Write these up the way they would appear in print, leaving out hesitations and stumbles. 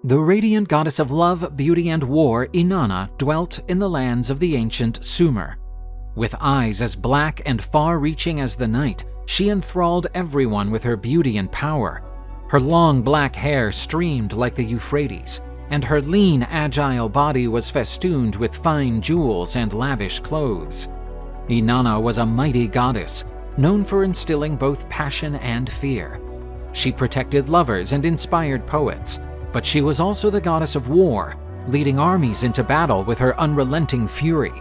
The radiant goddess of love, beauty, and war, Inanna, dwelt in the lands of the ancient Sumer. With eyes as black and far-reaching as the night, she enthralled everyone with her beauty and power. Her long black hair streamed like the Euphrates, and her lean, agile body was festooned with fine jewels and lavish clothes. Inanna was a mighty goddess, known for instilling both passion and fear. She protected lovers and inspired poets, but she was also the goddess of war, leading armies into battle with her unrelenting fury.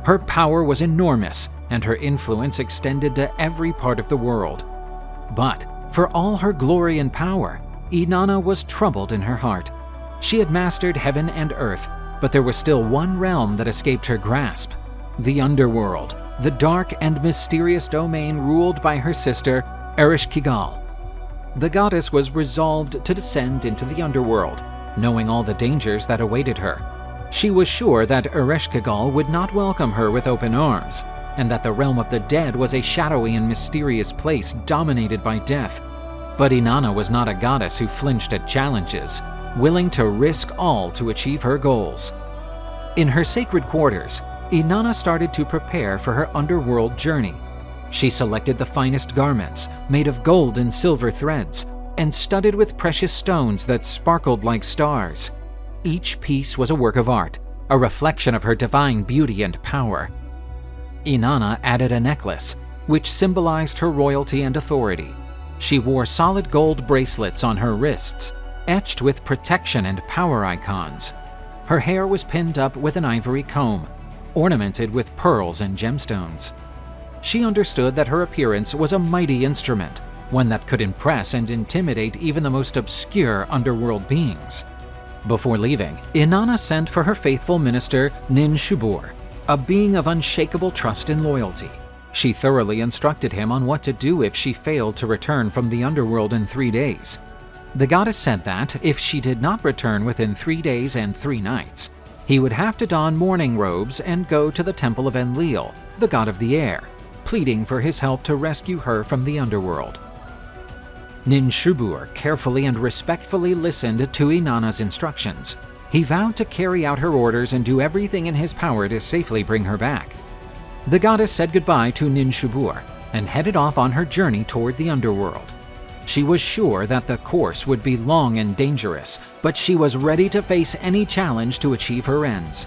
Her power was enormous, and her influence extended to every part of the world. But for all her glory and power, Inanna was troubled in her heart. She had mastered heaven and earth, but there was still one realm that escaped her grasp: the Underworld, the dark and mysterious domain ruled by her sister, Ereshkigal. The goddess was resolved to descend into the Underworld, knowing all the dangers that awaited her. She was sure that Ereshkigal would not welcome her with open arms, and that the realm of the dead was a shadowy and mysterious place dominated by death. But Inanna was not a goddess who flinched at challenges, willing to risk all to achieve her goals. In her sacred quarters, Inanna started to prepare for her underworld journey. She selected the finest garments, made of gold and silver threads, and studded with precious stones that sparkled like stars. Each piece was a work of art, a reflection of her divine beauty and power. Inanna added a necklace, which symbolized her royalty and authority. She wore solid gold bracelets on her wrists, etched with protection and power icons. Her hair was pinned up with an ivory comb, ornamented with pearls and gemstones. She understood that her appearance was a mighty instrument, one that could impress and intimidate even the most obscure underworld beings. Before leaving, Inanna sent for her faithful minister Nin Shubur, a being of unshakable trust and loyalty. She thoroughly instructed him on what to do if she failed to return from the underworld in 3 days. The goddess said that, if she did not return within 3 days and 3 nights, he would have to don mourning robes and go to the temple of Enlil, the god of the air, pleading for his help to rescue her from the underworld. Nin Shubur carefully and respectfully listened to Inanna's instructions. He vowed to carry out her orders and do everything in his power to safely bring her back. The goddess said goodbye to Nin Shubur and headed off on her journey toward the underworld. She was sure that the course would be long and dangerous, but she was ready to face any challenge to achieve her ends.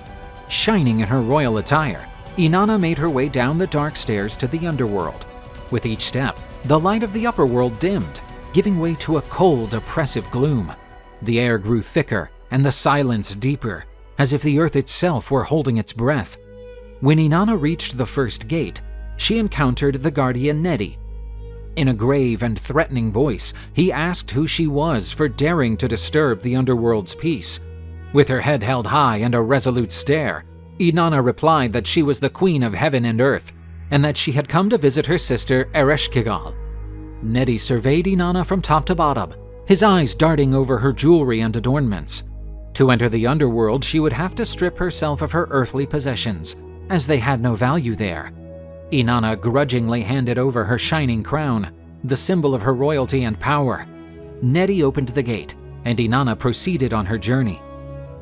Shining in her royal attire, Inanna made her way down the dark stairs to the underworld. With each step, the light of the upper world dimmed, giving way to a cold, oppressive gloom. The air grew thicker and the silence deeper, as if the earth itself were holding its breath. When Inanna reached the first gate, she encountered the guardian Nedi. In a grave and threatening voice, he asked who she was for daring to disturb the underworld's peace. With her head held high and a resolute stare, Inanna replied that she was the queen of heaven and earth, and that she had come to visit her sister Ereshkigal. Nedi surveyed Inanna from top to bottom, his eyes darting over her jewelry and adornments. To enter the underworld, she would have to strip herself of her earthly possessions, as they had no value there. Inanna grudgingly handed over her shining crown, the symbol of her royalty and power. Nedi opened the gate, and Inanna proceeded on her journey.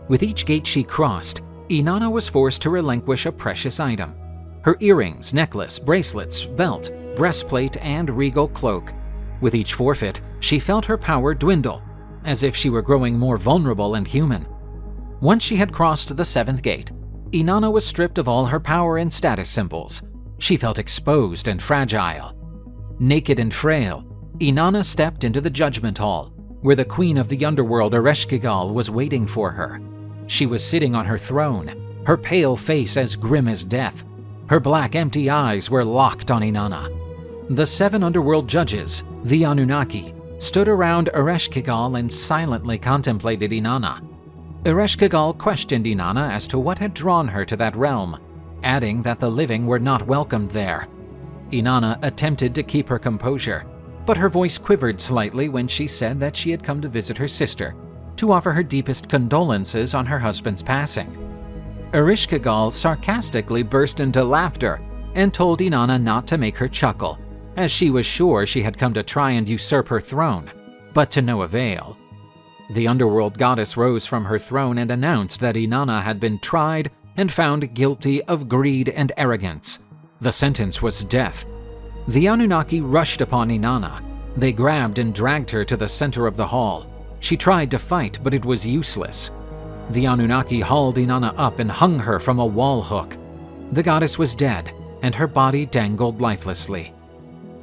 With each gate she crossed, Inanna was forced to relinquish a precious item: her earrings, necklace, bracelets, belt, breastplate, and regal cloak. With each forfeit, she felt her power dwindle, as if she were growing more vulnerable and human. Once she had crossed the 7th gate, Inanna was stripped of all her power and status symbols. She felt exposed and fragile. Naked and frail, Inanna stepped into the judgment hall, where the queen of the underworld, Ereshkigal, was waiting for her. She was sitting on her throne, her pale face as grim as death. Her black, empty eyes were locked on Inanna. The 7 underworld judges, the Anunnaki, stood around Ereshkigal and silently contemplated Inanna. Ereshkigal questioned Inanna as to what had drawn her to that realm, adding that the living were not welcomed there. Inanna attempted to keep her composure, but her voice quivered slightly when she said that she had come to visit her sister, to offer her deepest condolences on her husband's passing. Ereshkigal sarcastically burst into laughter and told Inanna not to make her chuckle, as she was sure she had come to try and usurp her throne, but to no avail. The underworld goddess rose from her throne and announced that Inanna had been tried and found guilty of greed and arrogance. The sentence was death. The Anunnaki rushed upon Inanna. They grabbed and dragged her to the center of the hall. She tried to fight, but it was useless. The Anunnaki hauled Inanna up and hung her from a wall hook. The goddess was dead, and her body dangled lifelessly.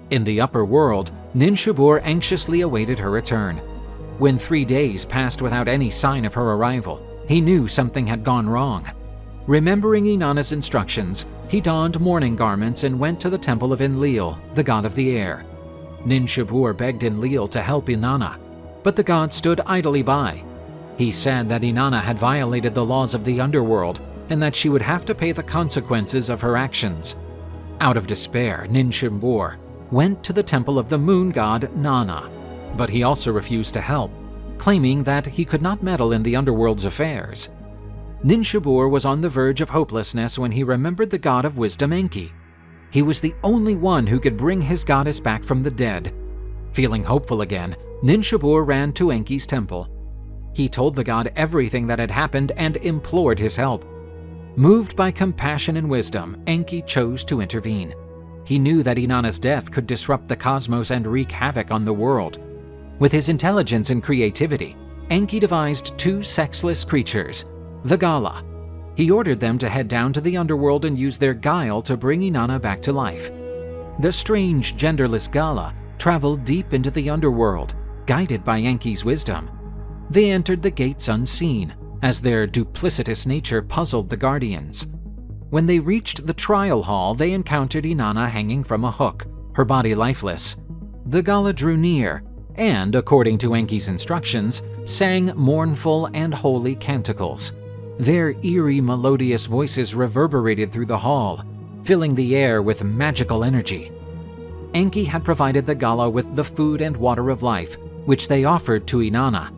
In the upper world, Ninshubur anxiously awaited her return. When 3 days passed without any sign of her arrival, he knew something had gone wrong. Remembering Inanna's instructions, he donned mourning garments and went to the temple of Enlil, the god of the air. Ninshubur begged Enlil to help Inanna, but the god stood idly by. He said that Inanna had violated the laws of the underworld and that she would have to pay the consequences of her actions. Out of despair, Ninshubur went to the temple of the moon god Nana, but he also refused to help, claiming that he could not meddle in the underworld's affairs. Ninshubur was on the verge of hopelessness when he remembered the god of wisdom Enki. He was the only one who could bring his goddess back from the dead. Feeling hopeful again, Ninshubur ran to Enki's temple. He told the god everything that had happened and implored his help. Moved by compassion and wisdom, Enki chose to intervene. He knew that Inanna's death could disrupt the cosmos and wreak havoc on the world. With his intelligence and creativity, Enki devised 2 sexless creatures, the Gala. He ordered them to head down to the underworld and use their guile to bring Inanna back to life. The strange, genderless Gala traveled deep into the underworld, guided by Enki's wisdom. They entered the gates unseen, as their duplicitous nature puzzled the Guardians. When they reached the trial hall, they encountered Inanna hanging from a hook, her body lifeless. The Gala drew near and, according to Enki's instructions, sang mournful and holy canticles. Their eerie, melodious voices reverberated through the hall, filling the air with magical energy. Enki had provided the Gala with the food and water of life, which they offered to Inanna.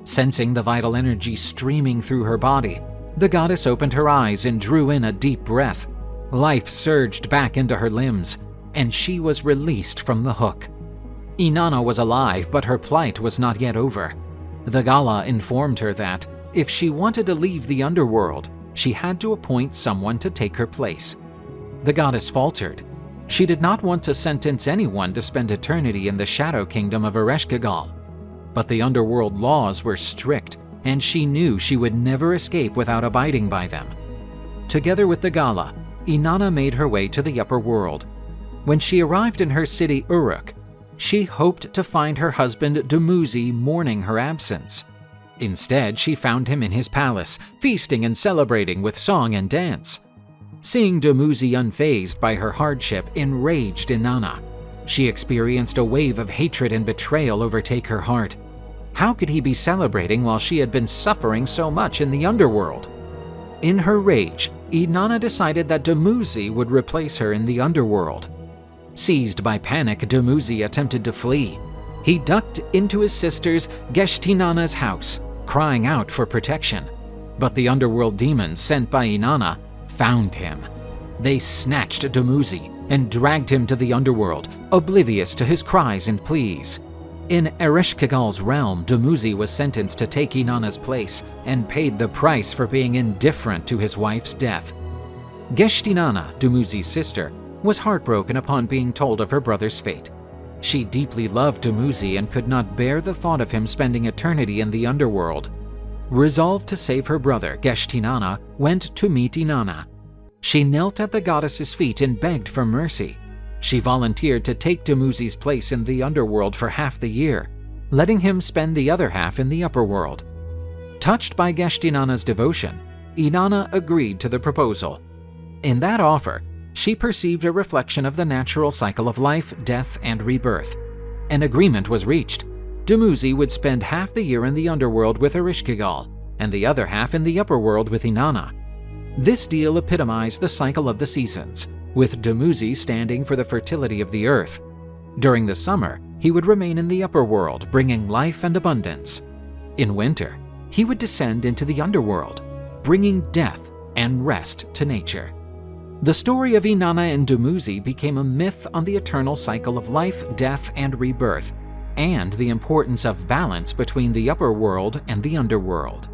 Sensing the vital energy streaming through her body, the goddess opened her eyes and drew in a deep breath. Life surged back into her limbs, and she was released from the hook. Inanna was alive, but her plight was not yet over. The Gala informed her that, if she wanted to leave the underworld, she had to appoint someone to take her place. The goddess faltered. She did not want to sentence anyone to spend eternity in the shadow kingdom of Ereshkigal. But the underworld laws were strict, and she knew she would never escape without abiding by them. Together with the Gala, Inanna made her way to the upper world. When she arrived in her city Uruk, she hoped to find her husband Dumuzid mourning her absence. Instead, she found him in his palace, feasting and celebrating with song and dance. Seeing Dumuzid unfazed by her hardship enraged Inanna. She experienced a wave of hatred and betrayal overtake her heart. How could he be celebrating while she had been suffering so much in the underworld? In her rage, Inanna decided that Dumuzid would replace her in the underworld. Seized by panic, Dumuzid attempted to flee. He ducked into his sister's Geshtinana's house, crying out for protection. But the underworld demons sent by Inanna found him. They snatched Dumuzid and dragged him to the underworld, oblivious to his cries and pleas. In Ereshkigal's realm, Dumuzid was sentenced to take Inanna's place and paid the price for being indifferent to his wife's death. Geshtinana, Dumuzid's sister, was heartbroken upon being told of her brother's fate. She deeply loved Dumuzid and could not bear the thought of him spending eternity in the underworld. Resolved to save her brother, Geshtinana went to meet Inanna. She knelt at the goddess's feet and begged for mercy. She volunteered to take Dumuzid's place in the underworld for half the year, letting him spend the other half in the upper world. Touched by Geshtinana's devotion, Inanna agreed to the proposal. In that offer, she perceived a reflection of the natural cycle of life, death, and rebirth. An agreement was reached. Dumuzid would spend half the year in the underworld with Ereshkigal, and the other half in the upper world with Inanna. This deal epitomized the cycle of the seasons, with Dumuzid standing for the fertility of the earth. During the summer, he would remain in the upper world, bringing life and abundance. In winter, he would descend into the underworld, bringing death and rest to nature. The story of Inanna and Dumuzid became a myth on the eternal cycle of life, death, and rebirth. and the importance of balance between the upper world and the underworld.